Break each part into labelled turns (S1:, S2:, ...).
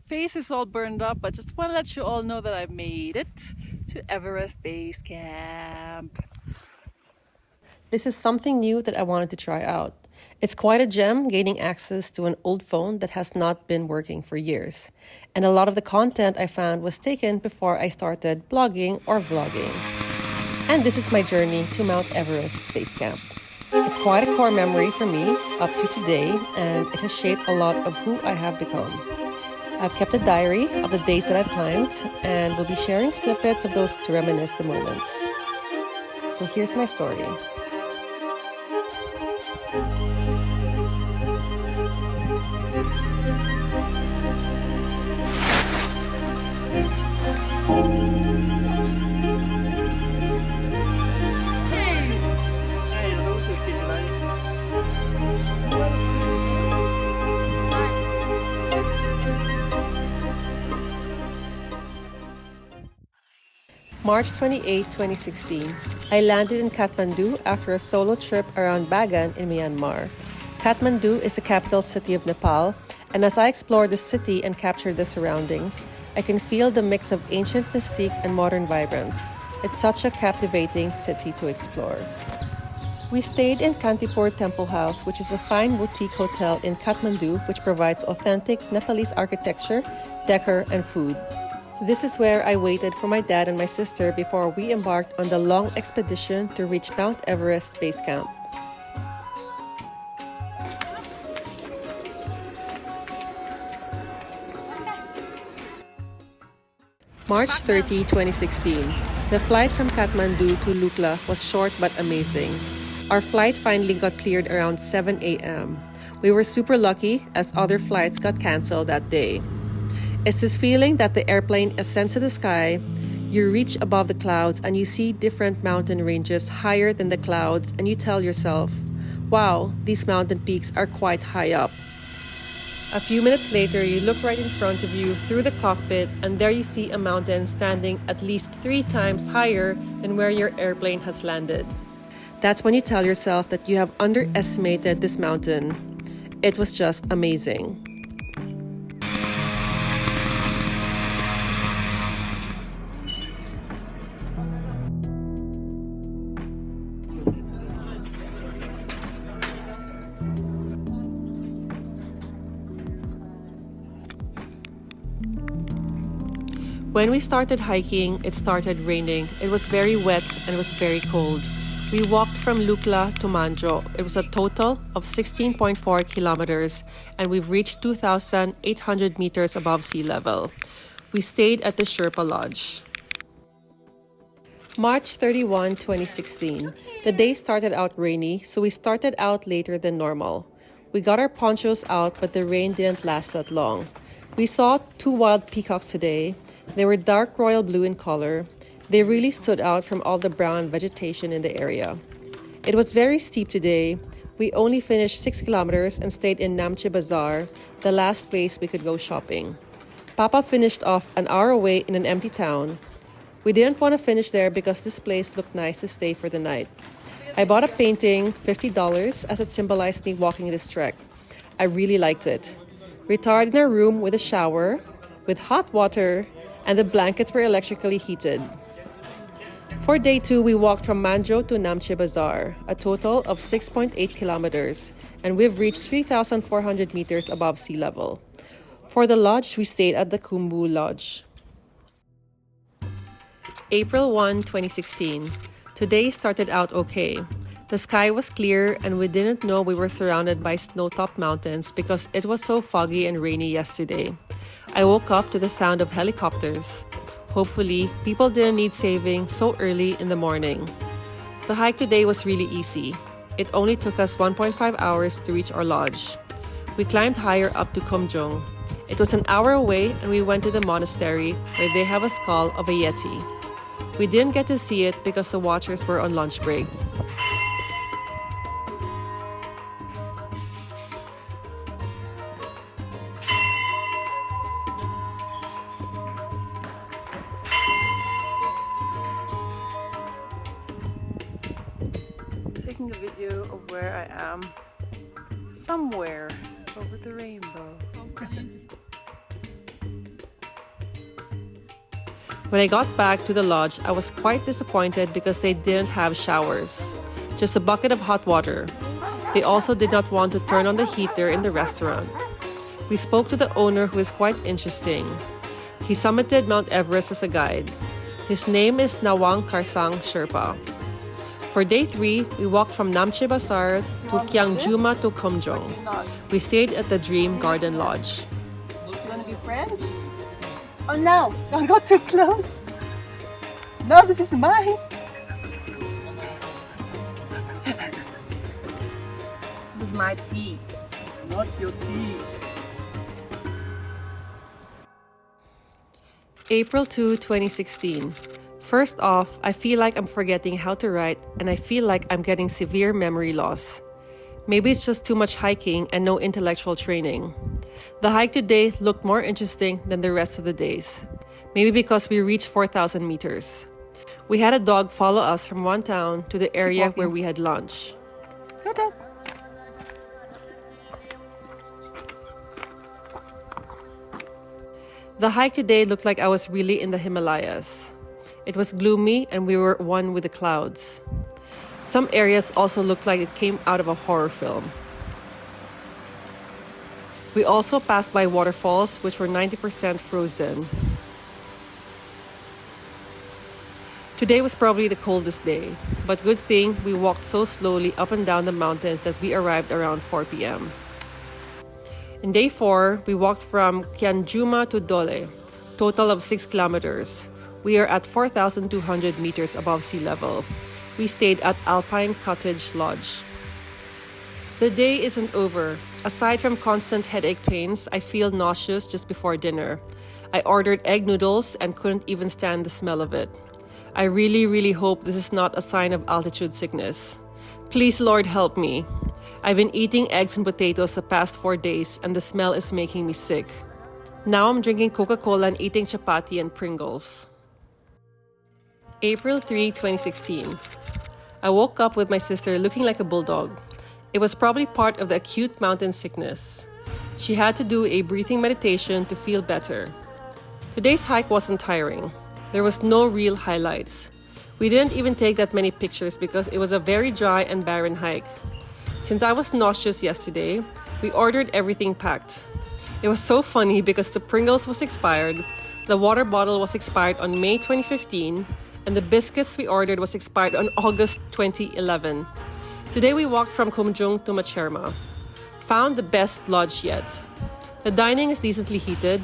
S1: face is all burned up, but just want to let you all know that I made it to Everest Base Camp.
S2: This is something new that I wanted to try out. It's quite a gem gaining access to an old phone that has not been working for years. And a lot of the content I found was taken before I started blogging or vlogging. And this is my journey to Mount Everest Base Camp. It's quite a core memory for me up to today, and it has shaped a lot of who I have become. I've kept a diary of the days that I've climbed, and will be sharing snippets of those to reminisce the moments. So here's my story. March 28, 2016. I landed in Katmandu after a solo trip around Bagan in Myanmar. Katmandu is the capital city of Nepal, and as I explored the city and captured the surroundings, I can feel the mix of ancient mystique and modern vibrance. It's such a captivating city to explore. We stayed in Kantipur Temple House, which is a fine boutique hotel in Kathmandu which provides authentic Nepalese architecture, decor, and food. This is where I waited for my dad and my sister before we embarked on the long expedition to reach Mount Everest Base Camp. March 30, 2016. The flight from Kathmandu to Lukla was short but amazing. Our flight finally got cleared around 7 a.m. We were super lucky as other flights got cancelled that day. It's this feeling that the airplane ascends to the sky, you reach above the clouds and you see different mountain ranges higher than the clouds, and you tell yourself, wow, these mountain peaks are quite high up. A few minutes later, you look right in front of you through the cockpit, and there you see a mountain standing at least 3 times higher than where your airplane has landed. That's when you tell yourself that you have underestimated this mountain. It was just amazing. When we started hiking, it started raining. It was very wet and it was very cold. We walked from Lukla to Manjo. It was a total of 16.4 kilometers, and we've reached 2,800 meters above sea level. We stayed at the Sherpa Lodge. March 31, 2016. The day started out rainy, so we started out later than normal. We got our ponchos out, but the rain didn't last that long. We saw 2 wild peacocks today. They were dark royal blue in color. They really stood out from all the brown vegetation in the area. It was very steep today. We only finished 6 kilometers and stayed in Namche Bazaar, the last place we could go shopping. Papa finished off an hour away in an empty town. We didn't want to finish there because this place looked nice to stay for the night. I bought a painting, $50, as it symbolized me walking this trek. I really liked it. We retired in our room with a shower, with hot water, and the blankets were electrically heated. For day 2, we walked from Manjo to Namche Bazaar, a total of 6.8 kilometers, and we've reached 3,400 meters above sea level. For the lodge, we stayed at the Khumbu Lodge. April 1, 2016. Today started out okay. The sky was clear and we didn't know we were surrounded by snow-topped mountains because it was so foggy and rainy yesterday. I woke up to the sound of helicopters. Hopefully, people didn't need saving so early in the morning. The hike today was really easy. It only took us 1.5 hours to reach our lodge. We climbed higher up to Khumbu. It was an hour away and we went to the monastery where they have a skull of a yeti. We didn't get to see it because the watchers were on lunch break.
S1: Taking a video of where I am, somewhere over the rainbow.
S2: When I got back to the lodge, I was quite disappointed because they didn't have showers, just a bucket of hot water. They also did not want to turn on the heater in the restaurant. We spoke to the owner, who is quite interesting. He summited Mount Everest as a guide. His name is Nawang Karsang Sherpa. For day 3, we walked from Namche Bazaar to Kyangjuma to Khumbu. We stayed at the Dream Garden Lodge.
S1: You want to be friends? Oh no! Don't go too close! No, this is mine! This is my tea. It's not your tea.
S2: April 2, 2016. First off, I feel like I'm forgetting how to write, and I feel like I'm getting severe memory loss. Maybe it's just too much hiking and no intellectual training. The hike today looked more interesting than the rest of the days. Maybe because we reached 4,000 meters. We had a dog follow us from one town to the area where we had lunch.
S1: Go down.
S2: The hike today looked like I was really in the Himalayas. It was gloomy and we were one with the clouds. Some areas also looked like it came out of a horror film. We also passed by waterfalls which were 90% frozen. Today was probably the coldest day, but good thing we walked so slowly up and down the mountains that we arrived around 4 p.m. In day 4, we walked from Kyangjuma to Dole, total of 6 kilometers. We are at 4,200 meters above sea level. We stayed at Alpine Cottage Lodge. The day isn't over. Aside from constant headache pains, I feel nauseous just before dinner. I ordered egg noodles and couldn't even stand the smell of it. I really hope this is not a sign of altitude sickness. Please, Lord, help me. I've been eating eggs and potatoes the past 4 days and the smell is making me sick. Now I'm drinking Coca-Cola and eating chapati and Pringles. April 3, 2016. I woke up with my sister looking like a bulldog. It was probably part of the acute mountain sickness. She had to do a breathing meditation to feel better. Today's hike wasn't tiring. There was no real highlights. We didn't even take that many pictures because it was a very dry and barren hike. Since I was nauseous yesterday, we ordered everything packed. It was so funny because the Pringles was expired, the water bottle was expired on May 2015, and the biscuits we ordered was expired on August 2011. Today we walked from Khumbu to Macherma. Found the best lodge yet. The dining is decently heated,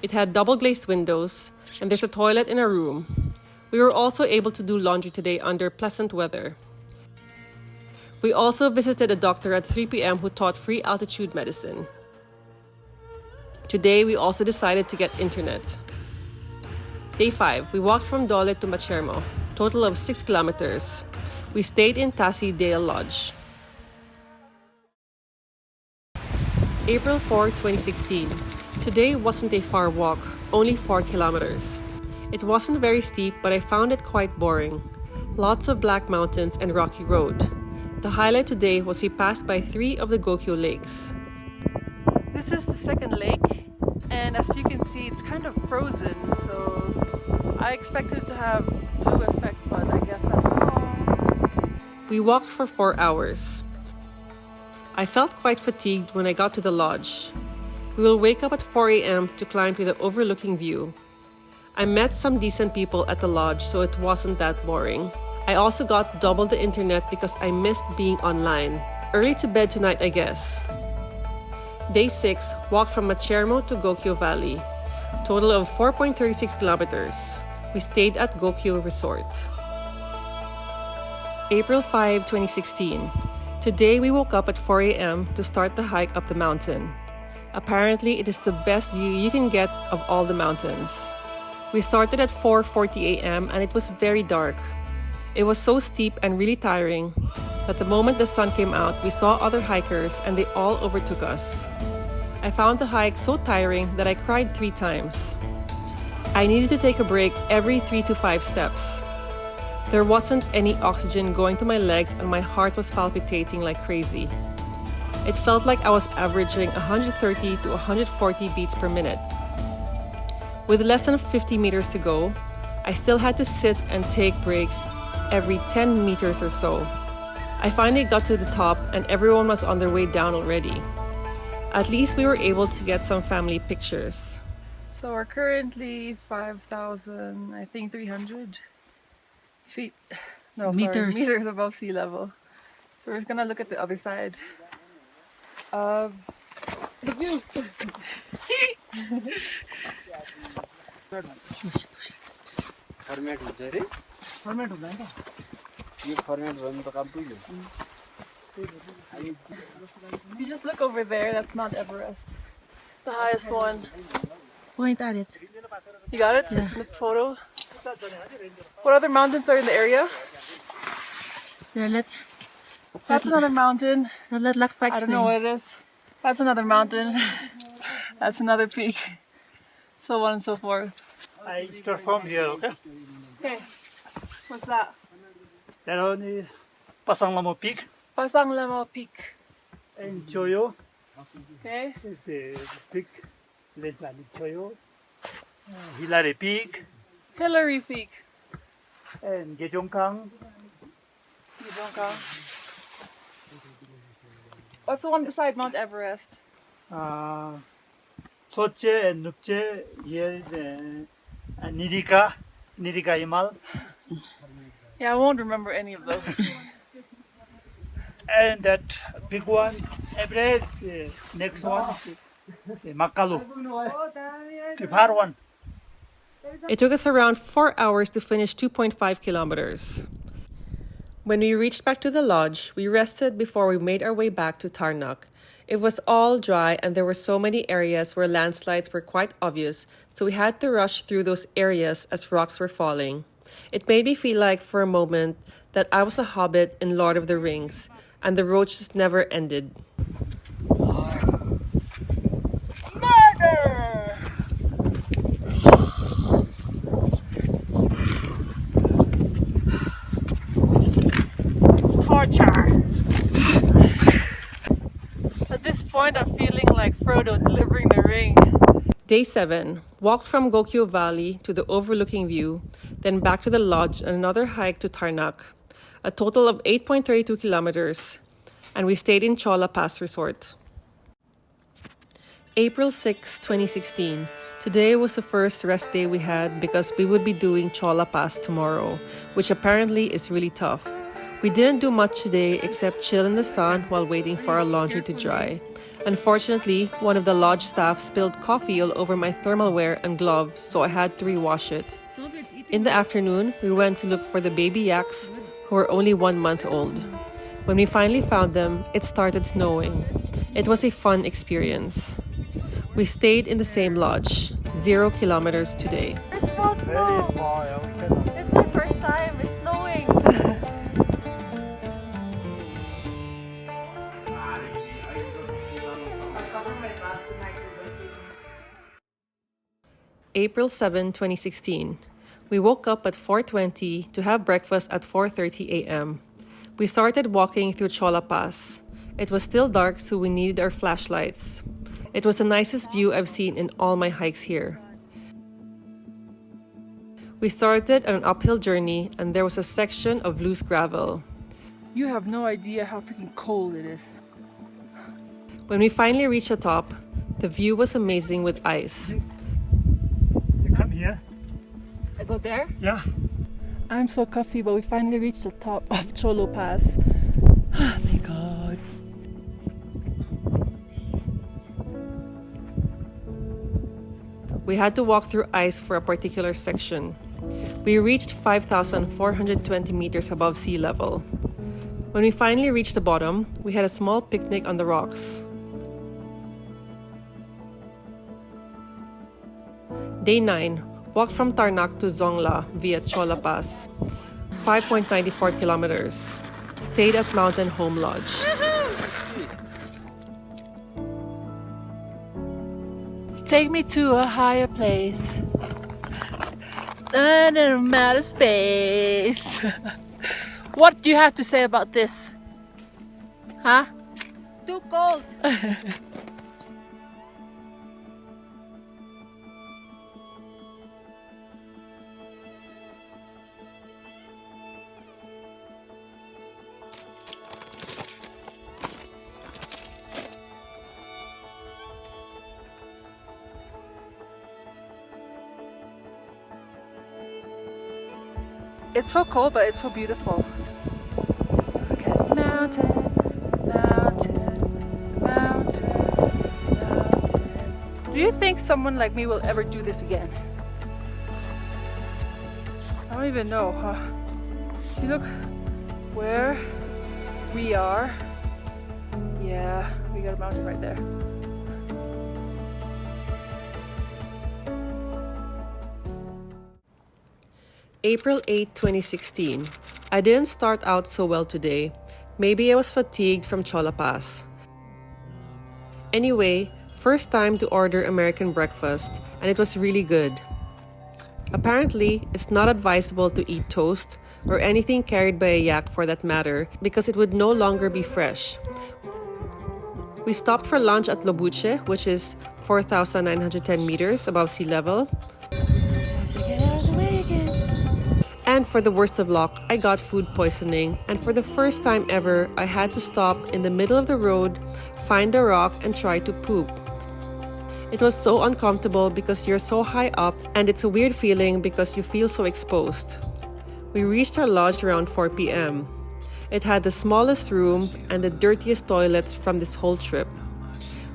S2: it had double glazed windows, and there's a toilet in a room. We were also able to do laundry today under pleasant weather. We also visited a doctor at 3 p.m. who taught free altitude medicine. Today, we also decided to get internet. Day 5, we walked from Dole to Machermo, total of 6 kilometers. We stayed in Tassie Dale Lodge. April 4, 2016. Today wasn't a far walk, only 4 kilometers. It wasn't very steep, but I found it quite boring. Lots of black mountains and rocky road. The highlight today was we passed by 3 of the Gokyo lakes.
S1: This is the second lake, and as you can see, it's kind of frozen, so I expected it to have blue effect, but I guess I'm wrong.
S2: We walked for 4 hours. I felt quite fatigued when I got to the lodge. We will wake up at 4 a.m. to climb to the overlooking view. I met some decent people at the lodge, so it wasn't that boring. I also got double the internet because I missed being online. Early to bed tonight, I guess. Day 6, walked from Machermo to Gokyo Valley. Total of 4.36 kilometers. We stayed at Gokyo Resort. April 5, 2016. Today we woke up at 4 a.m. to start the hike up the mountain. Apparently, it is the best view you can get of all the mountains. We started at 4:40 a.m. and it was very dark. It was so steep and really tiring that the moment the sun came out, we saw other hikers and they all overtook us. I found the hike so tiring that I cried 3 times. I needed to take a break every 3 to 5 steps. There wasn't any oxygen going to my legs and my heart was palpitating like crazy. It felt like I was averaging 130 to 140 beats per minute. With less than 50 meters to go, I still had to sit and take breaks every 10 meters or so. I finally got to the top and everyone was on their way down already. At least we were able to get some family pictures.
S1: So we're currently 5,000, I think 300 feet, no,
S3: Meters.
S1: sorry, meters above sea level. So we're just gonna look at the other side of the view. You just look over there, that's Mount Everest, the highest one.
S3: Point at it.
S1: You got it?
S3: Yeah.
S1: It's in the photo. What other mountains are in the area? That's another mountain. I don't know what it is. That's another mountain. That's another peak. So on and so forth.
S4: I start from here, okay?
S1: Okay. What's that?
S4: That one is Pasanglamo Peak
S1: Pasang Lemo Peak.
S4: and Choyo.
S1: Okay.
S4: Is the peak less than Choyo. Hilary Peak
S1: Hillary Peak.
S4: and Gejongkang.
S1: Yuzhongkang. What's the one beside Mount Everest?
S4: Soche and Nupche. Here is Nidika Himal.
S1: Yeah, I won't remember any of those.
S4: And that big one, Everest. Next one, Makalu. The far one.
S2: It took us around 4 hours to finish 2.5 kilometers. When we reached back to the lodge, we rested before we made our way back to Tarnak. It was all dry and there were so many areas where landslides were quite obvious, so we had to rush through those areas as rocks were falling. It made me feel like, for a moment, that I was a hobbit in Lord of the Rings, and the road just never ended.
S1: Murder! Torture! At this point, I'm feeling like Frodo delivering the ring.
S2: Day 7, walked from Gokyo Valley to the overlooking view, then back to the lodge and another hike to Tarnak, a total of 8.32 kilometers, and we stayed in Chola Pass Resort. April 6, 2016. Today was the first rest day we had because we would be doing Chola Pass tomorrow, which apparently is really tough. We didn't do much today except chill in the sun while waiting for our laundry to dry. Unfortunately, one of the lodge staff spilled coffee all over my thermal wear and gloves, so I had to rewash it. In the afternoon, we went to look for the baby yaks, who were only 1 month old. When we finally found them, it started snowing. It was a fun experience. We stayed in the same lodge, 0 kilometers today.
S1: There's small snow! It's my first time, it's snowing!
S2: April 7, 2016. We woke up at 4:20 to have breakfast at 4:30 a.m. We started walking through Chola Pass. It was still dark, so we needed our flashlights. It was the nicest view I've seen in all my hikes here. We started on an uphill journey, and there was a section of loose gravel.
S1: You have no idea how freaking cold it is.
S2: When we finally reached the top, the view was amazing with ice.
S4: You come here.
S1: I go there?
S4: Yeah.
S1: I'm so comfy, but we finally reached the top of Cholo Pass. Oh my god.
S2: We had to walk through ice for a particular section. We reached 5,420 meters above sea level. When we finally reached the bottom, we had a small picnic on the rocks. Day 9, walked from Tarnak to Zongla via Chola Pass, 5.94 kilometers. Stayed at Mountain Home Lodge.
S1: Take me to a higher place. And in outer space. What do you have to say about this? Huh?
S3: Too cold.
S1: It's so cold, but it's so beautiful. Look at the mountain, mountain, mountain, mountain. Do you think someone like me will ever do this again? I don't even know, huh? You look where we are. Yeah, we got a mountain right there.
S2: April 8, 2016. I didn't start out so well today. Maybe I was fatigued from Chola Pass. Anyway, first time to order American breakfast, and it was really good. Apparently, it's not advisable to eat toast or anything carried by a yak for that matter because it would no longer be fresh. We stopped for lunch at Lobuche, which is 4,910 meters above sea level. And for the worst of luck, I got food poisoning, and for the first time ever, I had to stop in the middle of the road, find a rock, and try to poop. It was so uncomfortable because you're so high up, and it's a weird feeling because you feel so exposed. We reached our lodge around 4 p.m. It had the smallest room and the dirtiest toilets from this whole trip.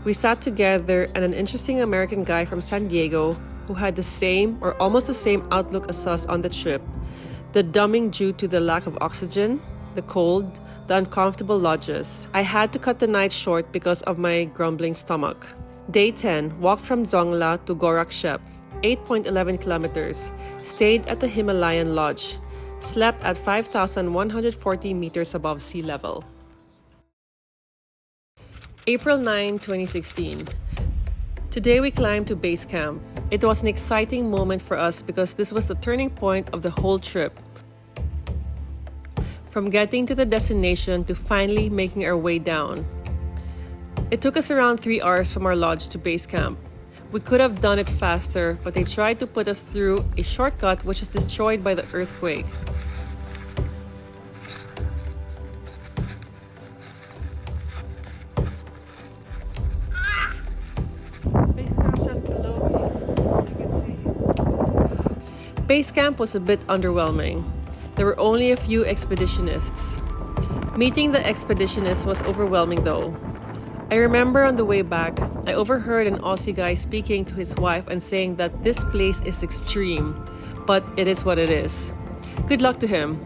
S2: We sat together, and an interesting American guy from San Diego who had the same or almost the same outlook as us on the trip. The dumbing due to the lack of oxygen, the cold, the uncomfortable lodges. I had to cut the night short because of my grumbling stomach. Day 10, walked from Zongla to Gorakshep, 8.11 kilometers. Stayed at the Himalayan Lodge. Slept at 5,140 meters above sea level. April 9, 2016. Today we climbed to base camp. It was an exciting moment for us because this was the turning point of the whole trip. From getting to the destination to finally making our way down. It took us around 3 hours from our lodge to base camp. We could have done it faster, but they tried to put us through a shortcut which was destroyed by the earthquake.
S1: Base camp's just below me, you can see.
S2: Base camp was a bit underwhelming. There were only a few expeditionists. Meeting the expeditionists was overwhelming though. I remember on the way back, I overheard an Aussie guy speaking to his wife and saying that this place is extreme, but it is what it is. Good luck to him.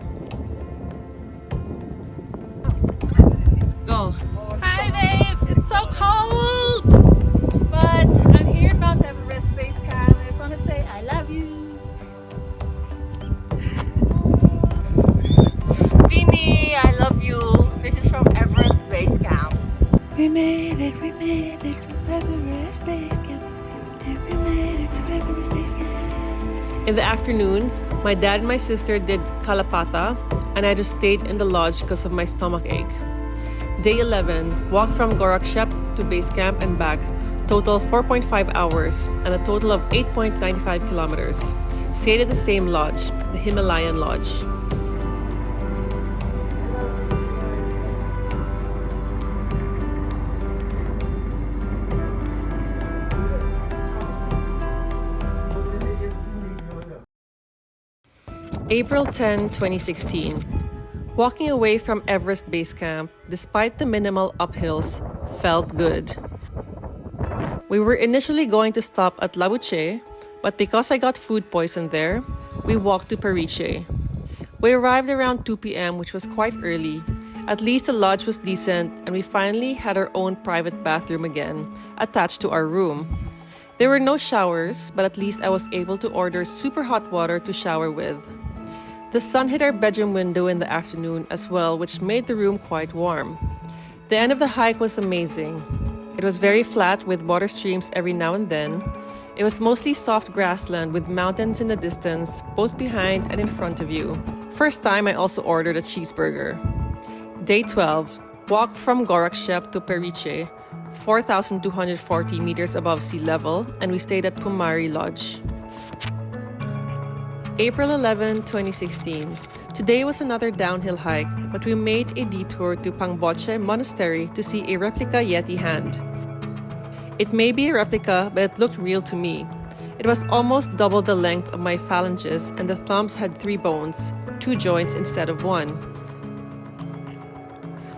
S3: Go. Hi, babes. It's so cold. But I'm here at Mount Everest Base Camp. I just want to say I love you. Vinny, I love you. This is from Everest Base Camp.
S5: We made it to Everest Base Camp. And we made it to Everest Base Camp.
S2: In the afternoon, my dad and my sister did Kalapatha, and I just stayed in the lodge because of my stomach ache. Day 11, walked from Gorakshep to base camp and back, total 4.5 hours, and a total of 8.95 kilometers. Stayed at the same lodge, the Himalayan Lodge. April 10, 2016. Walking away from Everest Base Camp, despite the minimal uphills, felt good. We were initially going to stop at Labuche, but because I got food poisoned there, we walked to Periche. We arrived around 2 p.m., which was quite early. At least the lodge was decent, and we finally had our own private bathroom again, attached to our room. There were no showers, but at least I was able to order super hot water to shower with. The sun hit our bedroom window in the afternoon as well, which made the room quite warm. The end of the hike was amazing. It was very flat with water streams every now and then. It was mostly soft grassland with mountains in the distance, both behind and in front of you. First time I also ordered a cheeseburger. Day 12, walked from Gorakshep to Periche, 4,240 meters above sea level, and we stayed at Pumari Lodge. April 11, 2016. Today was another downhill hike, but we made a detour to Pangboche Monastery to see a replica Yeti hand. It may be a replica, but it looked real to me. It was almost double the length of my phalanges, and the thumbs had 3 bones, 2 joints instead of 1.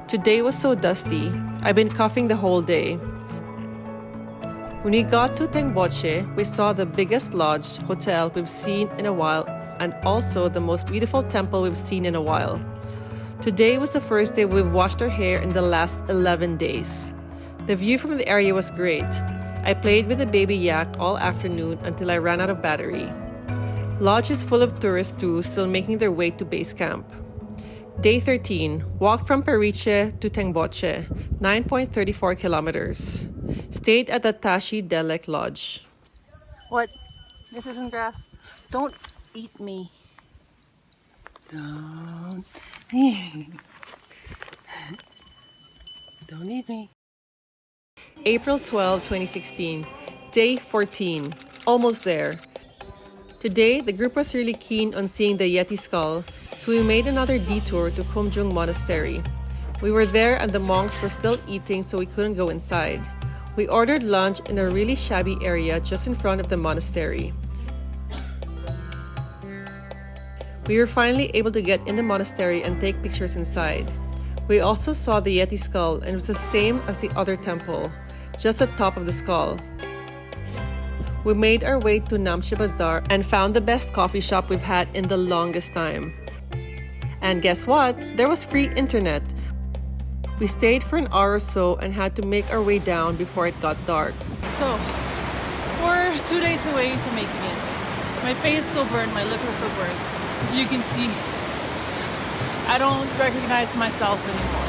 S2: Today was so dusty. I've been coughing the whole day. When we got to Tengboche, we saw the biggest lodge hotel we've seen in a while and also the most beautiful temple we've seen in a while. Today was the first day we've washed our hair in the last 11 days. The view from the area was great. I played with the baby yak all afternoon until I ran out of battery. Lodge is full of tourists too, still making their way to base camp. Day 13, walked from Periche to Tengboche, 9.34 kilometers. Stayed at the Tashi Delek Lodge.
S1: What? This isn't grass. Don't eat me. Don't. Don't eat me.
S2: April 12, 2016. Day 14. Almost there. Today, the group was really keen on seeing the Yeti skull, so we made another detour to Khumbu Monastery. We were there and the monks were still eating, so we couldn't go inside. We ordered lunch in a really shabby area just in front of the monastery. We were finally able to get in the monastery and take pictures inside. We also saw the Yeti skull, and it was the same as the other temple, just at the top of the skull. We made our way to Namche Bazaar and found the best coffee shop we've had in the longest time. And guess what? There was free internet. We stayed for an hour or so and had to make our way down before it got dark.
S1: So, we're 2 days away from making it. My face is so burnt, my lips are so burnt. As you can see, I don't recognize myself anymore.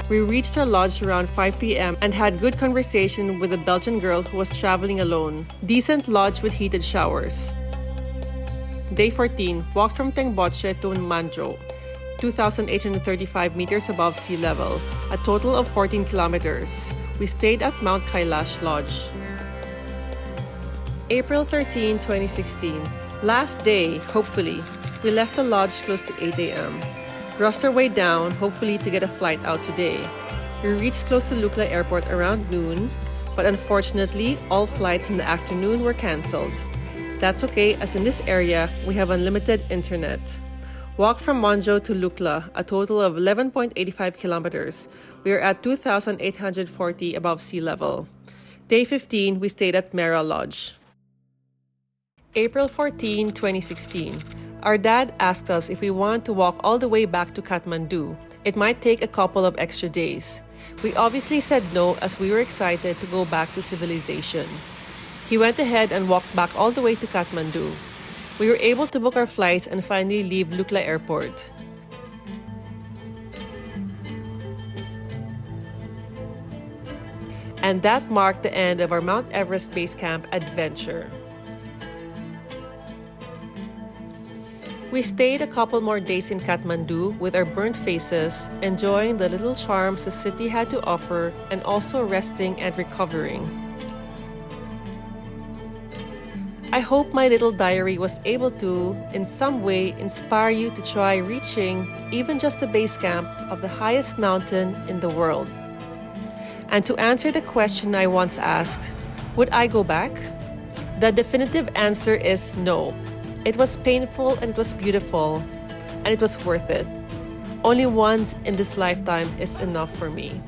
S2: We reached our lodge around 5 p.m. and had good conversation with a Belgian girl who was traveling alone. Decent lodge with heated showers. Day 14, walked from Tengboche to Manjo, 2,835 meters above sea level, a total of 14 kilometers. We stayed at Mount Kailash Lodge. April 13, 2016. Last day, hopefully. We left the lodge close to 8 a.m. Rushed our way down, hopefully to get a flight out today. We reached close to Lukla Airport around noon, but unfortunately, all flights in the afternoon were cancelled. That's okay, as in this area, we have unlimited internet. Walked from Monjo to Lukla, a total of 11.85 kilometers. We are at 2,840 above sea level. Day 15, we stayed at Mera Lodge. April 14, 2016. Our dad asked us if we want to walk all the way back to Katmandu. It might take a couple of extra days. We obviously said no as we were excited to go back to civilization. He went ahead and walked back all the way to Katmandu. We were able to book our flights and finally leave Lukla Airport. And that marked the end of our Mount Everest Base Camp adventure. We stayed a couple more days in Katmandu with our burnt faces, enjoying the little charms the city had to offer and also resting and recovering. I hope my little diary was able to, in some way, inspire you to try reaching even just the base camp of the highest mountain in the world. And to answer the question I once asked, would I go back? The definitive answer is no. It was painful and it was beautiful, and it was worth it. Only once in this lifetime is enough for me.